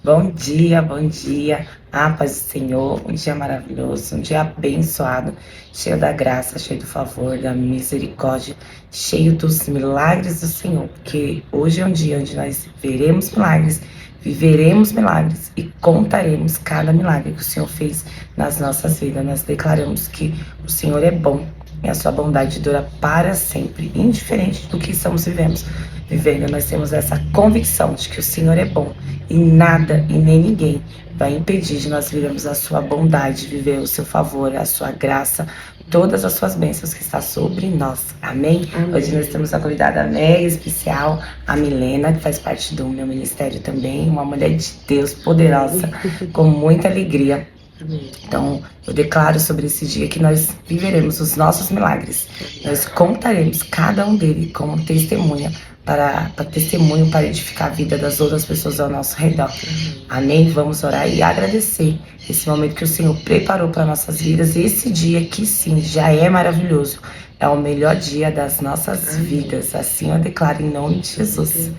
Bom dia, a paz do Senhor, um dia maravilhoso, um dia abençoado, cheio da graça, cheio do favor, da misericórdia, cheio dos milagres do Senhor, porque hoje é um dia onde nós veremos milagres, viveremos milagres e contaremos cada milagre que o Senhor fez nas nossas vidas. Nós declaramos que o Senhor é bom e a sua bondade dura para sempre, indiferente do que estamos vivendo. Nós temos essa convicção de que o Senhor é bom e nada e nem ninguém vai impedir de nós vivermos a sua bondade, viver o seu favor, a sua graça, todas as suas bênçãos que está sobre nós. Amém? Amém. Hoje nós temos a convidada mega especial, a Milena, que faz parte do meu ministério também, uma mulher de Deus poderosa, com muita alegria. Então, eu declaro sobre esse dia que nós viveremos os nossos milagres. Nós contaremos cada um deles como testemunha, para testemunho, para edificar a vida das outras pessoas ao nosso redor. Amém? Vamos orar e agradecer esse momento que o Senhor preparou para nossas vidas. Esse dia que sim, já é maravilhoso. É o melhor dia das nossas vidas. Assim eu declaro em nome de Jesus.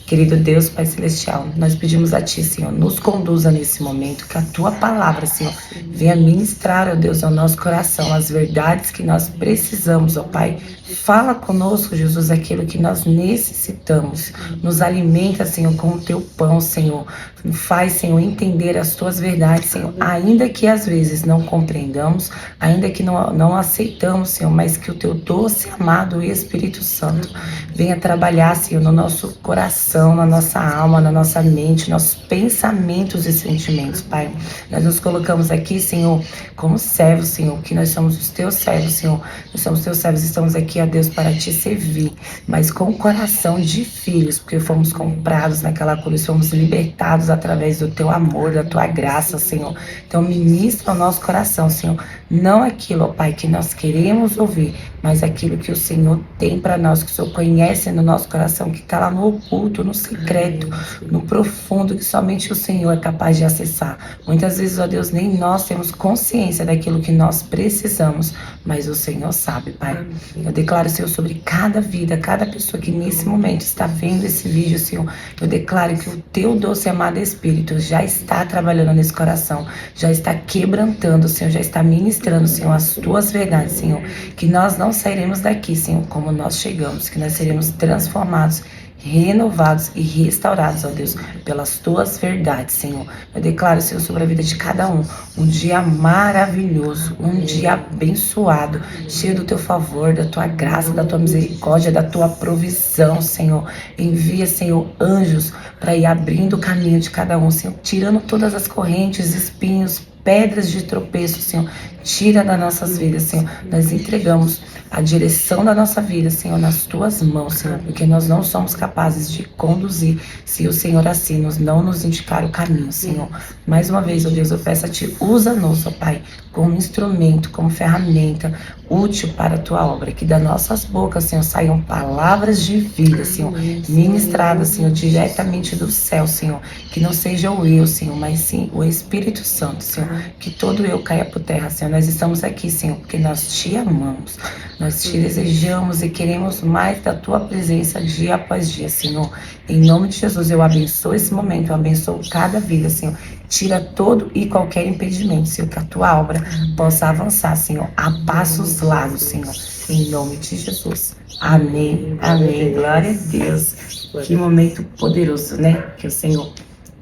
Querido Deus, Pai Celestial, nós pedimos a Ti, Senhor, nos conduza nesse momento, que a Tua palavra, Senhor, venha ministrar, ó Deus, ao nosso coração as verdades que nós precisamos, ó Pai. Fala conosco, Jesus, aquilo que nós necessitamos. Nos alimenta, Senhor, com o Teu pão, Senhor. Faz, Senhor, entender as Tuas verdades, Senhor, ainda que às vezes não compreendamos, ainda que não aceitamos, Senhor, mas que o Teu doce, amado Espírito Santo venha trabalhar, Senhor, no nosso coração, na nossa alma, na nossa mente, nossos pensamentos e sentimentos, Pai. Nós nos colocamos aqui, Senhor, como servos, Senhor, que nós somos os Teus servos, Senhor. Nós somos Teus servos, estamos aqui, ó Deus, para Te servir, mas com o coração de filhos, porque fomos comprados naquela cruz, fomos libertados através do Teu amor, da Tua graça, Senhor. Então, ministra o nosso coração, Senhor. Não aquilo, ó Pai, que nós queremos ouvir, mas aquilo que o Senhor tem para nós, que o Senhor conhece no nosso coração, que está lá no oculto, no secreto, no profundo, que somente o Senhor é capaz de acessar. Muitas vezes, ó Deus, nem nós temos consciência daquilo que nós precisamos, mas o Senhor sabe, Pai. Eu declaro, Senhor, sobre cada vida, cada pessoa que nesse momento está vendo esse vídeo, Senhor, eu declaro que o Teu doce e amado Espírito já está trabalhando nesse coração, já está quebrantando, Senhor, já está ministrando, Senhor, as Tuas verdades, Senhor, que nós não sairemos daqui, Senhor, como nós chegamos, que nós seremos transformados, renovados e restaurados, ó Deus, pelas Tuas verdades, Senhor. Eu declaro, Senhor, sobre a vida de cada um dia maravilhoso, um dia abençoado, cheio do Teu favor, da Tua graça, da Tua misericórdia, da Tua provisão, Senhor. Envia, Senhor, anjos para ir abrindo o caminho de cada um, Senhor, tirando todas as correntes, espinhos, pedras de tropeço, Senhor. Tira das nossas vidas, Senhor. Nós entregamos a direção da nossa vida, Senhor, nas Tuas mãos, Senhor, porque nós não somos capazes de conduzir se o Senhor assim não nos indicar o caminho, Senhor. Mais uma vez, ó Deus, eu peço a Ti, usa-nos, ó Pai, como instrumento, como ferramenta útil para a Tua obra, que das nossas bocas, Senhor, saiam palavras de vida, Senhor, ministradas, Senhor, diretamente do céu, Senhor, que não seja o eu, Senhor, mas sim o Espírito Santo, Senhor, que todo eu caia por terra, Senhor. Nós estamos aqui, Senhor, porque nós Te amamos, nós Te desejamos e queremos mais da Tua presença dia após dia, Senhor. Em nome de Jesus, eu abençoo esse momento, eu abençoo cada vida, Senhor. Tira todo e qualquer impedimento, Senhor, que a Tua obra possa avançar, Senhor, a passos largos, Senhor. Em nome de Jesus. Amém, amém. Glória a Deus. Que momento poderoso, né? Que o Senhor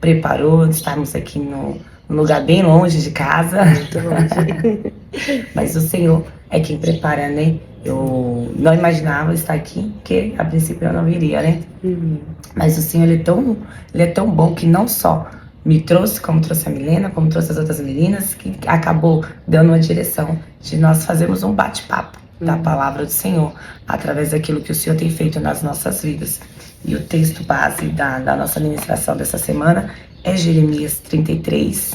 preparou. Estamos aqui num lugar bem longe de casa. Muito longe. Mas o Senhor é quem prepara, né? Eu não imaginava estar aqui, porque a princípio eu não viria, né? Mas o Senhor, ele é tão bom que não só me trouxe, como trouxe a Milena, como trouxe as outras meninas, que acabou dando uma direção de nós fazermos um bate-papo da palavra do Senhor, através daquilo que o Senhor tem feito nas nossas vidas. E o texto base da nossa ministração dessa semana é Jeremias 33,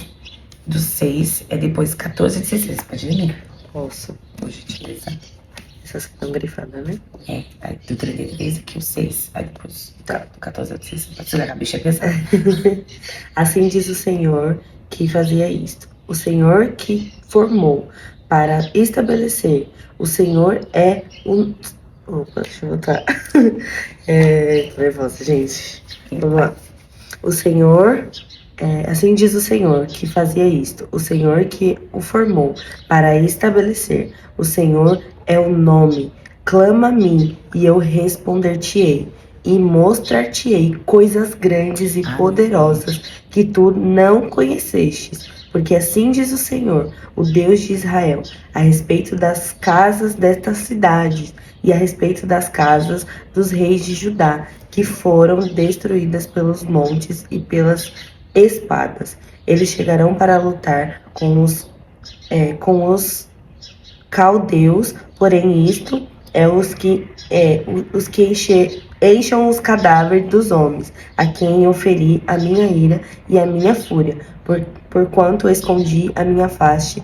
do 6, é depois 14 e 16. Pode ler? Posso. Por gentileza. Essas que estão grifadas, né? É, aí do 33 aqui o 6, aí depois do 14 ao 16. Pode ler, a bicha é pesada. Assim diz o Senhor que fazia isto. O Senhor que formou para estabelecer. O Senhor é um... Opa, deixa eu voltar. Tô nervosa, gente. Vamos lá. O Senhor Assim diz o Senhor que fazia isto, o Senhor que o formou para estabelecer. O Senhor é o nome. Clama a mim e eu responder-te-ei e mostrar-te-ei coisas grandes e poderosas que tu não conhecestes. Porque assim diz o Senhor, o Deus de Israel, a respeito das casas destas cidades e a respeito das casas dos reis de Judá, que foram destruídas pelos montes e pelas espadas. Eles chegarão para lutar com os caldeus, porém isto os que encham os cadáveres dos homens, a quem eu feri a minha ira e a minha fúria, porquanto escondi a minha face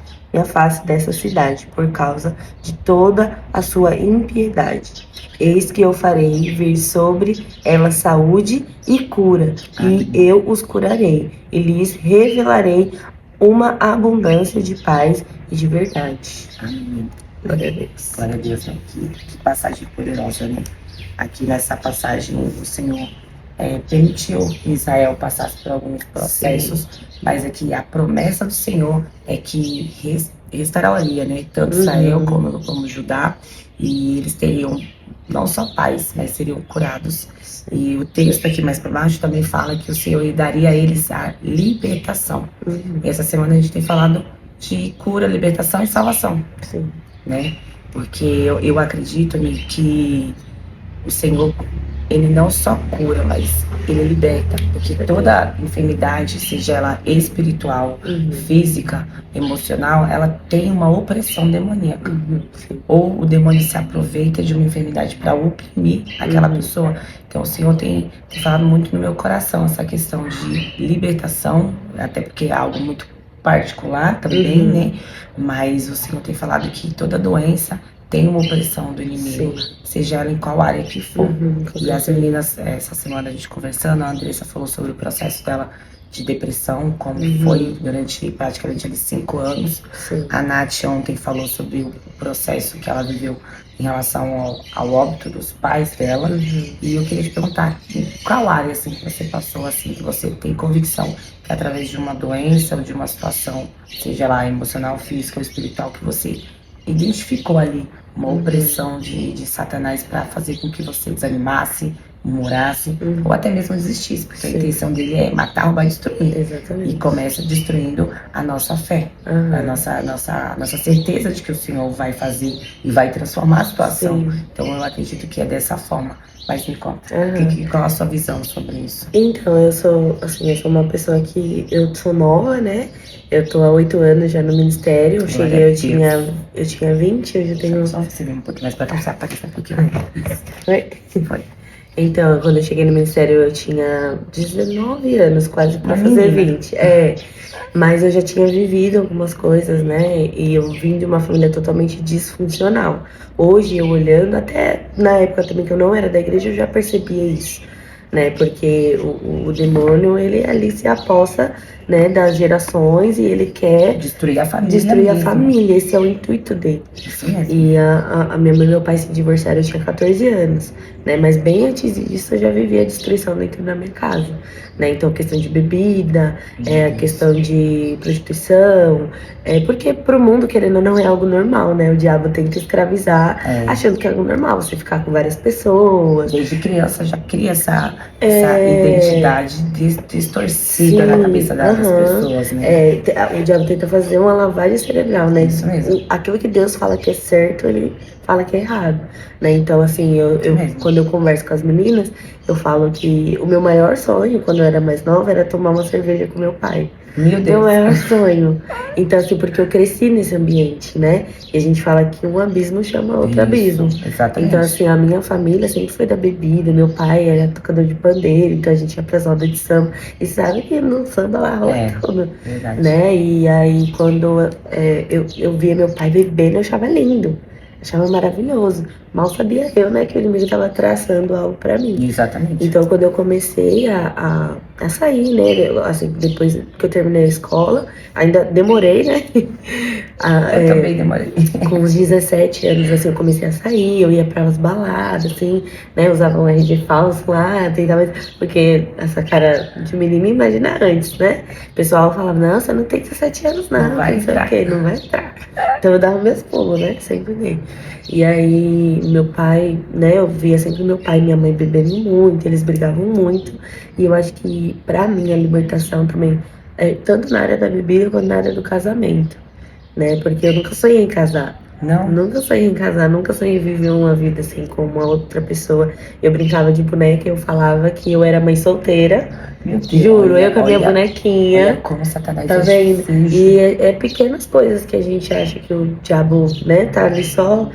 dessa cidade, por causa de toda a sua impiedade. Eis que eu farei vir sobre ela saúde e cura, e eu os curarei, e lhes revelarei uma abundância de paz e de verdade. Amém. Glória a Deus. Glória a Deus, né? Que passagem poderosa, né? Aqui nessa passagem, o Senhor permitiu que Israel passasse por alguns processos, mas aqui a promessa do Senhor é que restauraria, né? Tanto Israel como Judá, e eles teriam não só paz, mas seriam curados. E o texto aqui mais para baixo também fala que o Senhor daria a eles a libertação. E essa semana a gente tem falado de cura, libertação e salvação. Sim. Né? Porque eu acredito que o Senhor, ele não só cura, mas ele liberta. Porque toda enfermidade, seja ela espiritual, física, emocional, ela tem uma opressão demoníaca. Ou o demônio se aproveita de uma enfermidade para oprimir aquela pessoa. Então o Senhor tem falado muito no meu coração essa questão de libertação, até porque é algo muito particular também, né? Mas o Senhor tem falado que toda doença tem uma opressão do inimigo, seja ela em qual área que for. E as meninas, essa semana a gente conversando, a Andressa falou sobre o processo dela de depressão, como foi durante praticamente ali 5 anos. A Nath ontem falou sobre o processo que ela viveu em relação ao óbito dos pais dela. E eu queria te perguntar, em qual área assim, que você passou, assim, que você tem convicção que através de uma doença ou de uma situação, seja lá emocional, física ou espiritual, que você identificou ali uma opressão de Satanás para fazer com que você desanimasse, murmurasse ou até mesmo desistisse, porque a intenção dele é matar, roubar e destruir. Exatamente. E começa destruindo a nossa fé, a nossa certeza de que o Senhor vai fazer e vai transformar a situação. Então eu acredito que é dessa forma. Mas me conta, qual a sua visão sobre isso? Então, eu sou uma pessoa que eu sou nova, né? Eu tô há 8 anos já no ministério. Eu cheguei, eu tinha 20, hoje eu tenho... Só você vir um pouquinho mais pra cá, só aparecer um pouquinho. Foi. Então, quando eu cheguei no ministério, eu tinha 19 anos, quase pra fazer 20. Mas eu já tinha vivido algumas coisas, né? E eu vim de uma família totalmente disfuncional. Hoje, eu olhando, até na época também que eu não era da igreja, eu já percebia isso, né? Porque o demônio, ele ali se aposta, né, das gerações e ele quer destruir a família. Esse é o intuito dele. Isso mesmo. E a minha mãe e meu pai se divorciaram, eu tinha 14 anos, né? Mas bem antes disso eu já vivia a destruição dentro da minha casa, né? Então, questão de bebida, a questão de prostituição, porque pro mundo, querendo ou não, é algo normal, né? O diabo tenta escravizar, achando que é algo normal, você ficar com várias pessoas. Desde criança já cria essa identidade distorcida na cabeça das pessoas, né? O diabo tenta fazer uma lavagem cerebral, né? Isso mesmo. Aquilo que Deus fala que é certo, ele fala que é errado, né? Então, assim, quando eu converso com as meninas, eu falo que o meu maior sonho, quando eu era mais nova, era tomar uma cerveja com meu pai. Meu Deus. Meu maior sonho. Então, assim, porque eu cresci nesse ambiente, né? E a gente fala que um abismo chama outro abismo. Exatamente. Então, assim, a minha família sempre foi da bebida. Meu pai era tocador de pandeiro, então a gente ia pras rodas de samba. E sabe que no samba lá rola tudo, né? E aí, quando eu via meu pai bebendo, eu achava lindo. Achava maravilhoso. Mal sabia eu, né, que o inimigo estava traçando algo para mim. Exatamente. Então, quando eu comecei a a sair, né? Assim, depois que eu terminei a escola, ainda demorei, né? Eu também demorei. Com uns 17 anos, assim, eu comecei a sair, eu ia para as baladas, assim, né? Usava um RG falso lá, tentava, porque essa cara de menina imagina antes, né? O pessoal falava, não, você não tem 17 anos, não vai não sei entrar. o quê, não vai entrar. Então eu dava meus pulos, né? Sempre dei. E aí, meu pai, né? Eu via sempre meu pai e minha mãe bebendo muito, eles brigavam muito. E eu acho que, pra mim, a libertação também, tanto na área da bebida quanto na área do casamento, né? Porque eu nunca sonhei em casar. Não? Nunca sonhei em casar, nunca sonhei em viver uma vida assim com uma outra pessoa. Eu brincava de boneca e eu falava que eu era mãe solteira. Meu Deus, Juro, olha, eu com a minha olha bonequinha. como Satanás Tá é vendo? difícil. E é pequenas coisas que a gente acha que o diabo, né, tá ali só,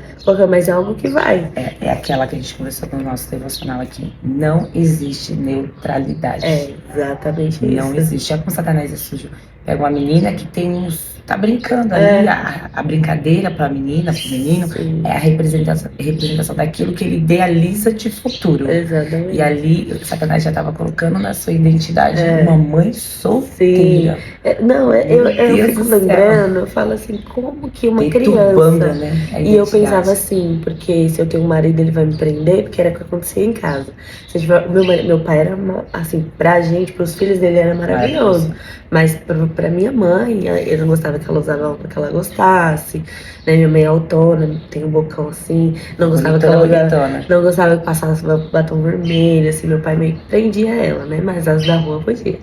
mas é algo que vai. É aquela que a gente conversou no nosso devocional aqui. Não existe neutralidade. É exatamente isso. Não existe. É como Satanás é sujo. Pega uma menina que tem uns. Tá brincando ali, a brincadeira pra menina, pro menino, Sim. é a representação daquilo que ele idealiza de futuro. Exatamente. E ali, Satanás já estava colocando na sua identidade uma mãe solteira. Eu fico lembrando, eu falo assim, como que uma Perturbando, criança. né, a E eu identidade. pensava assim, porque se eu tenho um marido, ele vai me prender, porque era o que acontecia em casa. Se eu tiver, meu pai era, assim, pra gente, pros filhos dele, era maravilhoso. Mas pra minha mãe, eu não gostava que ela usava a roupa que ela gostasse, né? Minha mãe é autônoma, tem um bocão assim, não gostava que ela usava, não gostava que passasse batom vermelho, assim, meu pai meio que prendia ela, né? Mas as da rua podia.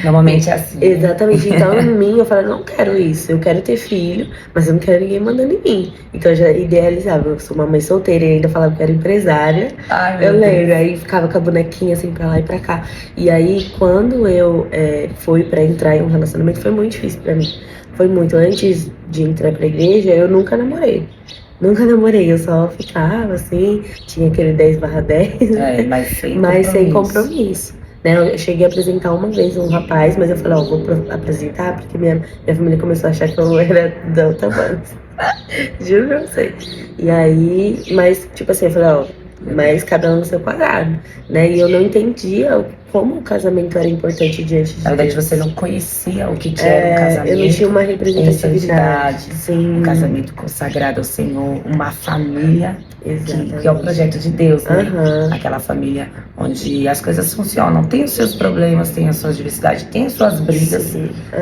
Normalmente é assim. Exatamente. Então, em mim, eu falei, não quero isso. Eu quero ter filho, mas eu não quero ninguém mandando em mim. Então, eu já idealizava. Eu sou uma mãe solteira e ainda falava que era empresária. Ai, eu lembro. Aí ficava com a bonequinha assim pra lá e pra cá. E aí, quando eu fui pra entrar em um relacionamento, foi muito difícil pra mim. Foi muito. Antes de entrar pra igreja, eu nunca namorei. Nunca namorei, eu só ficava assim, tinha aquele 10/10, mas sem compromisso. Né? Eu cheguei a apresentar uma vez um rapaz, mas eu falei, ó, vou apresentar porque minha família começou a achar que eu era da outra banda. Juro pra você. E aí, mas tipo assim, eu falei, ó, mas cada um no seu quadrado, né? E eu não entendia como o casamento era importante diante de Deus. Na verdade, você não conhecia o que era um casamento. Eu não tinha uma representatividade. Um casamento consagrado ao Senhor, uma família que é o projeto de Deus, né? Aquela família onde as coisas funcionam. Tem os seus problemas, tem as suas diversidades, tem as suas brigas,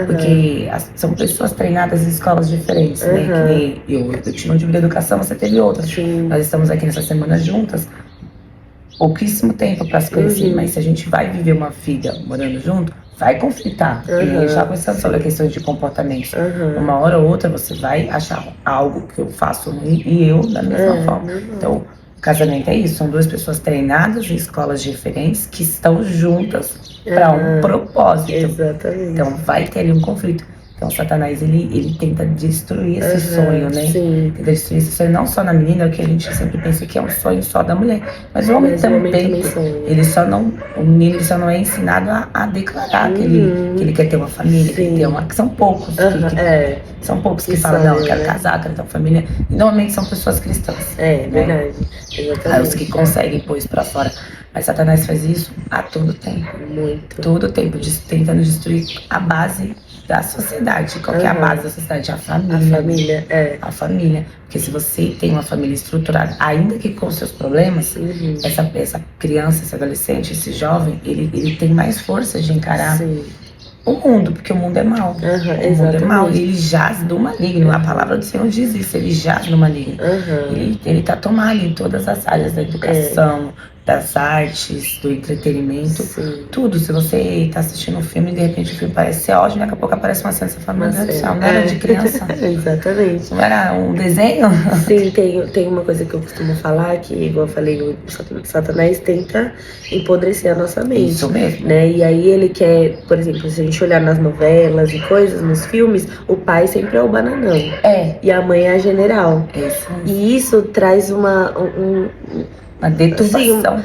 porque são pessoas treinadas em escolas diferentes, né? Que nem eu tive um tipo de educação, você teve outra. Nós estamos aqui nessa semana juntas. Pouquíssimo tempo para se conhecer, mas se a gente vai viver uma vida morando junto, vai conflitar. E a gente está conversando sobre a questão de comportamentos. Uma hora ou outra você vai achar algo que eu faço ruim e eu da mesma forma. Então, o casamento é isso, são duas pessoas treinadas em escolas diferentes que estão juntas para um propósito. Exatamente. Então, vai ter ali um conflito. Então, Satanás, ele tenta destruir esse sonho, né? Sim. Tenta destruir esse sonho não só na menina, que a gente sempre pensa que é um sonho só da mulher. Mas o homem também ele só não, o menino ele só não é ensinado a declarar que ele quer ter uma família, que ele que são poucos. São poucos que falam, não, eu quero casar, quero ter uma família. E normalmente são pessoas cristãs. Verdade. Aí os que conseguem pôr isso pra fora. Mas Satanás faz isso a todo tempo. Muito. Todo tempo, tentando destruir a base da sociedade. Qual que é a base da sociedade? A família. A família. Porque se você tem uma família estruturada, ainda que com seus problemas, essa criança, esse adolescente, esse jovem, ele tem mais força de encarar o mundo, porque o mundo é mau. O mundo é mau. E ele jaz do maligno. A palavra do Senhor diz isso, ele jaz do maligno. Ele tá tomado em todas as áreas da educação, das artes, do entretenimento, tudo. Se você tá assistindo um filme e de repente o filme parece ser ótimo, daqui a pouco aparece uma cena, você fala, meu Deus do céu, não era de criança? Exatamente. Não era um desenho? Sim, tem uma coisa que eu costumo falar, que igual eu falei, o Satanás tenta empodrecer a nossa mente. Isso mesmo. Né? E aí ele quer, por exemplo, se a gente olhar nas novelas e coisas, nos filmes, o pai sempre é o bananão. E a mãe é a general. Isso. E isso traz Uma deturpação.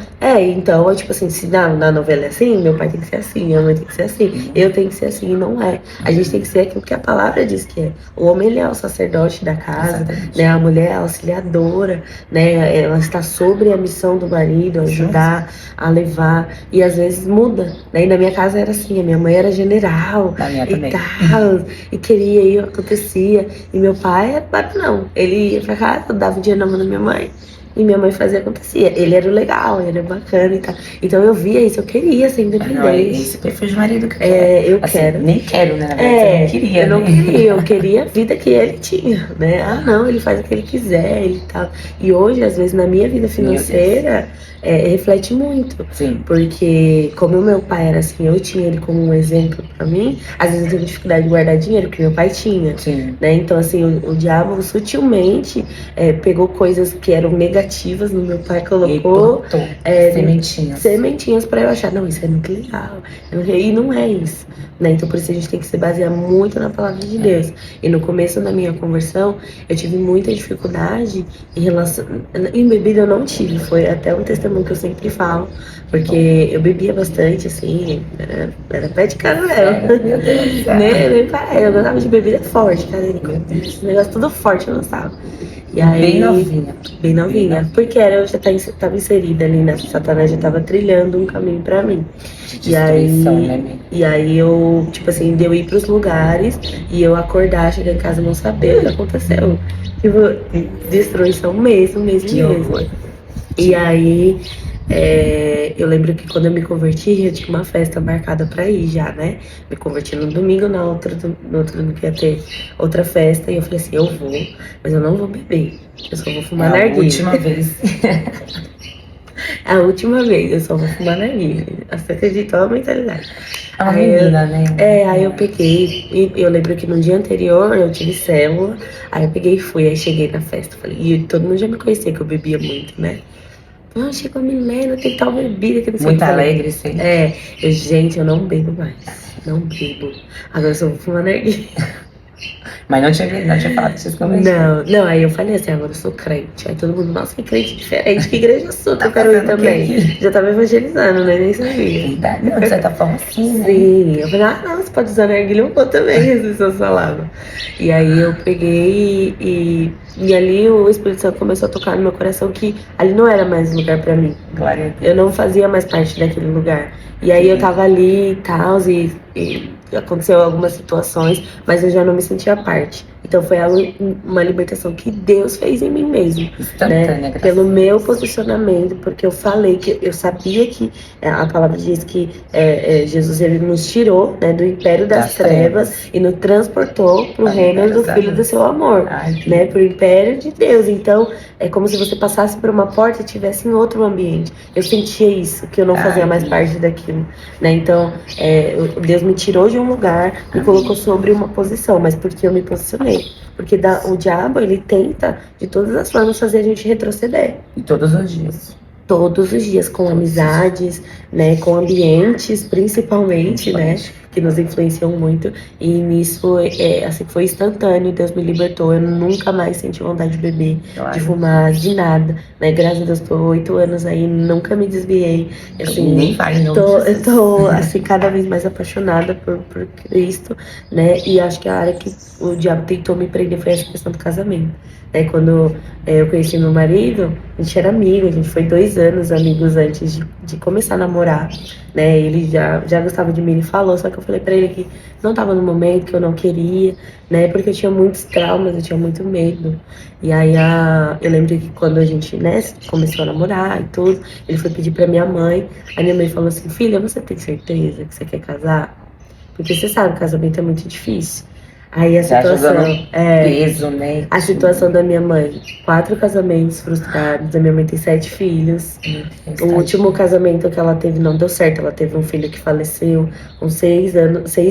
Então, tipo assim, se na novela é assim, meu pai tem que ser assim, minha mãe tem que ser assim, eu tenho que ser assim, e não é. A gente tem que ser aquilo que a palavra diz que é. O homem, ele é o sacerdote da casa, Exatamente. né? A mulher é a auxiliadora, né? Ela está sobre a missão do marido, ajudar, a levar, e às vezes muda, né? E na minha casa era assim, a minha mãe era general, Na minha e também. tal, e queria, e acontecia. E meu pai, não, ele ia pra casa, dava o dinheiro na mão da minha mãe. E minha mãe fazia acontecia. Ele era o legal, ele era bacana e tal. Então eu via isso, eu queria ser independente. Não, é esse perfil de marido que eu quero. Eu assim, quero. Nem quero, né? Na verdade, você não queria, Eu não né? queria, eu queria a vida que ele tinha, né? Ah, não, ele faz o que ele quiser, ele tal. E hoje, às vezes, na minha vida financeira, reflete muito. Sim. Porque como o meu pai era assim, eu tinha ele como um exemplo pra mim, às vezes eu tenho dificuldade de guardar dinheiro, que meu pai tinha. Sim. Né? Então, assim, o diabo sutilmente pegou coisas que eram negativas no meu pai, colocou sementinhas pra eu achar, não, isso é muito legal. E não é isso. Né? Então, por isso a gente tem que se basear muito na palavra de Deus. E no começo da minha conversão, eu tive muita dificuldade em relação. Em bebida eu não tive, foi até um testemunho que eu sempre falo, porque eu bebia bastante, assim, era pé de caramelo. Nem parei, eu gostava de bebida forte, cara. Esse negócio tudo forte eu gostava. E aí, bem novinha. Porque eu já estava inserida ali, né? Satanás já estava trilhando um caminho pra mim. E aí eu, tipo assim, de eu ir pros lugares e eu acordar, chegar em casa e não saber o que aconteceu. Tipo, destruição mesmo. E aí, eu lembro que quando eu me converti, eu tinha uma festa marcada pra ir já, né? Me converti no domingo, no outro domingo ia ter outra festa. E eu falei assim, eu vou, mas eu não vou beber. Eu só vou fumar narguilha. A última vez. A última vez, eu só vou fumar narguilha. Você acreditou na mentalidade? É uma menina, né? Aí eu peguei, e eu lembro que no dia anterior eu tive célula, aí eu peguei e fui, aí cheguei na festa, falei, e todo mundo já me conhecia que eu bebia muito, né? Não, chegou a Milena, tem tal bebida que não sei. Muito alegre, sim. Gente, eu não bebo mais, não bebo. Agora eu só vou fumar narguilha. Mas não tinha falado que vocês conversaram. Não, aí eu falei assim, agora eu sou crente. Aí todo mundo, nossa, que crente diferente, que igreja sua, que eu quero ir também. Já tava evangelizando, né? Nem sabia. Não, de certa forma, sim. Sim, eu falei, não, você pode usar narguilha, eu vou também, as pessoas falavam. E aí eu peguei e ali o Espírito Santo começou a tocar no meu coração que ali não era mais lugar pra mim. Glória a Deus. Eu não fazia mais parte daquele lugar. E aí eu tava ali e tal, e aconteceu algumas situações, mas eu já não me sentia parte. Então foi uma libertação que Deus fez em mim mesmo, né? Pelo meu posicionamento, porque eu falei que eu sabia que a palavra diz que Jesus ele nos tirou, né, do império das trevas e nos transportou para o reino do Filho do seu amor, né, para o império de Deus. Então é como se você passasse por uma porta e estivesse em outro ambiente. Eu sentia isso, que eu não fazia mais parte daquilo, né? Então Deus me tirou de um lugar, me colocou sobre uma posição, mas porque eu me posicionei. Porque o diabo, ele tenta, de todas as formas, fazer a gente retroceder. E todos os dias. Todos os dias, com amizades, né, com ambientes, principalmente, né, que nos influenciam muito. E nisso, assim, foi instantâneo, Deus me libertou. Eu nunca mais senti vontade de beber, de fumar, de nada, né. Graças a Deus, tô 8 anos aí, nunca me desviei. Assim, nem vai, não. Eu tô, assim, cada vez mais apaixonada por Cristo, né, e acho que a área que o diabo tentou me prender foi essa questão do casamento. Quando eu conheci meu marido, a gente era amigo, a gente foi 2 anos amigos antes de começar a namorar, né? Ele já gostava de mim, ele falou, só que eu falei pra ele que não tava no momento, que eu não queria, né? Porque eu tinha muitos traumas, eu tinha muito medo. E aí eu lembro que quando a gente, né, começou a namorar e tudo, ele foi pedir pra minha mãe, a minha mãe falou assim, filha, você tem certeza que você quer casar? Porque você sabe, o casamento é muito difícil. Aí a situação, peso, né? A situação da minha mãe, 4 casamentos frustrados, a minha mãe tem 7 filhos. O último casamento que ela teve não deu certo, ela teve um filho que faleceu com 6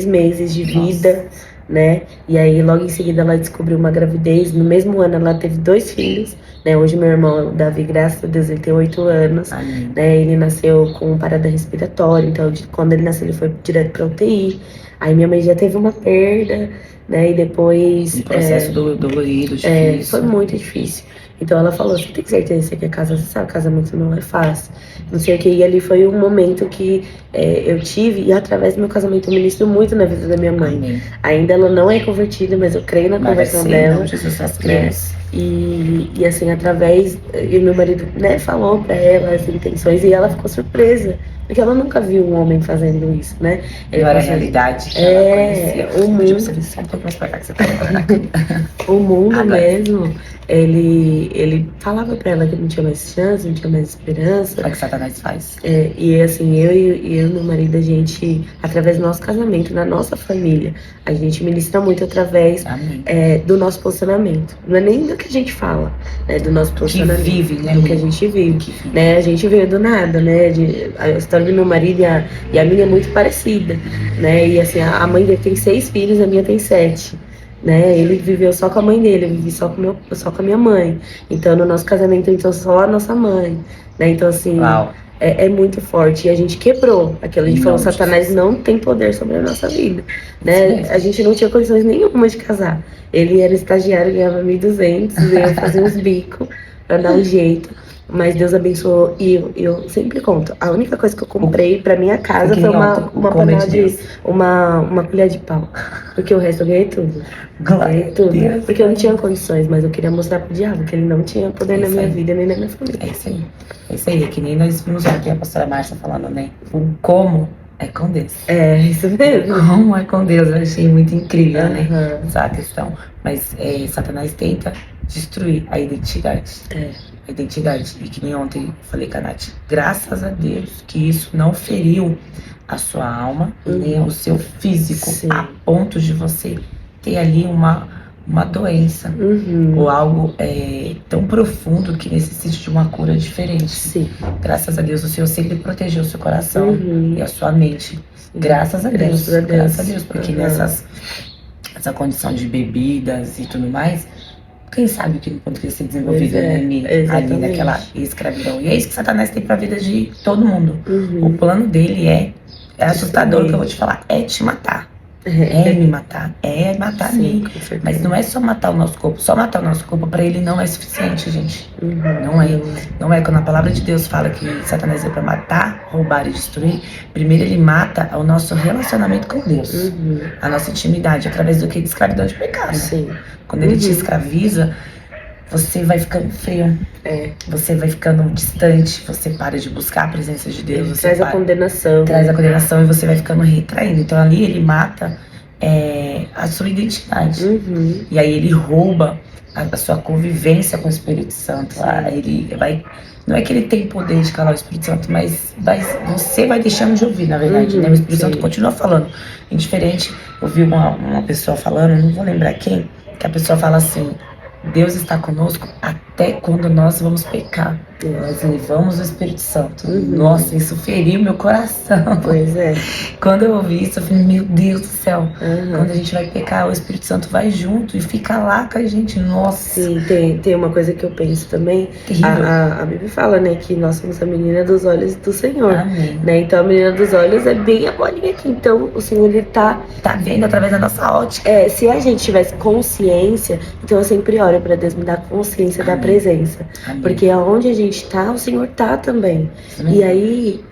meses de vida, né? E aí logo em seguida ela descobriu uma gravidez, no mesmo ano ela teve 2 filhos, né? Hoje meu irmão Davi, graças a Deus, ele tem 8 anos, né? Ele nasceu com parada respiratória, então quando ele nasceu ele foi direto pra UTI. Aí minha mãe já teve uma perda, né? E depois. Um processo dolorido, difícil. Foi muito difícil. Então ela falou, você tem certeza que você quer casar? Você sabe, casamento não é fácil. Não sei o que. E ali foi um momento que eu tive, e através do meu casamento eu ministro muito na vida da minha mãe. Amém. Ainda ela não é convertida, mas eu creio na Mas vai conversão ser, dela. não, Jesus, nós né? cremos. E assim, através. E meu marido, né, falou pra ela as intenções e ela ficou surpresa. Porque ela nunca viu um homem fazendo isso, né? Não era a realidade que ela conhecia. O mundo. Só um pouco mais pra cá que você tá pra cá. O mundo Agora. mesmo, ele falava pra ela que não tinha mais chance, não tinha mais esperança. É o que Satanás faz. E assim, eu e meu marido, a gente, através do nosso casamento, na nossa família, a gente ministra muito através Amém. do nosso posicionamento. Não é nem do que a gente fala, né? Do nosso posicionamento. Que vive, né? Do que a gente vive. Que vive. Né? A gente veio do nada, né? A história do meu marido e a minha é muito parecida, né? E assim, a mãe dele tem 6 filhos, a minha tem 7. Né? Ele viveu só com a mãe dele, eu vivi só com a minha mãe. Então, no nosso casamento, então, só a nossa mãe. Né? Então, assim, é muito forte. E a gente quebrou aquilo. A gente falou, Satanás não tem poder sobre a nossa vida. Né? A gente não tinha condições nenhuma de casar. Ele era estagiário, ganhava 1.200, eu fazia uns bicos pra dar um jeito. Mas Deus abençoou. E eu sempre conto, a única coisa que eu comprei pra minha casa foi uma panela uma colher de pau. Porque o resto eu ganhei tudo. Ganhei tudo. Porque eu não tinha condições, mas eu queria mostrar pro diabo que ele não tinha poder na minha vida nem na minha família. É isso aí. É isso aí. É que nem nós vimos ontem a pastora Márcia falando, né? O como é com Deus. É, isso mesmo. Como é com Deus. Eu achei muito incrível, né? Essa questão. Mas Satanás tenta destruir a identidade. A identidade. E que nem ontem eu falei com a Nath, graças a Deus que isso não feriu a sua alma, nem o seu físico, a ponto de você ter ali uma doença ou algo tão profundo que necessite de uma cura diferente. Sim. Graças a Deus o Senhor sempre protegeu o seu coração e a sua mente. Graças a Deus. Graças a Deus, porque essa condição de bebidas e tudo mais, quem sabe o que poderia ser desenvolvido ali naquela escravidão. E é isso que Satanás tem pra vida de todo mundo. O plano dele é assustador, que eu vou te falar, é te matar. É me matar, é matar a mim. Mas não é só matar o nosso corpo. Só matar o nosso corpo pra ele não é suficiente, gente. Não é. Não é. Quando a palavra de Deus fala que Satanás é pra matar, roubar e destruir, primeiro ele mata o nosso relacionamento com Deus. A nossa intimidade, através do que? De escravidão de pecado. Quando ele te escraviza, você vai ficando frio. Você vai ficando distante, você para de buscar a presença de Deus. Você traz a condenação. Traz a condenação e você vai ficando retraindo. Então ali ele mata a sua identidade. E aí ele rouba a sua convivência com o Espírito Santo. Ele vai. Não é que ele tem poder de calar o Espírito Santo, mas você vai deixando de ouvir, na verdade. Né? O Espírito Santo continua falando. Indiferente, eu vi uma pessoa falando, não vou lembrar quem, que a pessoa fala assim: Deus está conosco até quando nós vamos pecar. Nós levamos o Espírito Santo. Nossa, isso feriu meu coração. Pois é. Quando eu ouvi isso, eu falei, meu Deus do céu. Quando a gente vai pecar, o Espírito Santo vai junto e fica lá com a gente. Nossa. Sim, tem uma coisa que eu penso também. A Bíblia fala, né, que nós somos a menina dos olhos do Senhor. Amém. Né? Então a menina dos olhos é bem a bolinha aqui. Então o Senhor, ele tá vendo através da nossa ótica. Se a gente tivesse consciência, então eu sempre oro para Deus me dar consciência da presença. Porque aonde a gente tá, o Senhor tá também. E aí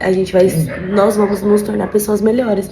nós vamos nos tornar pessoas melhores.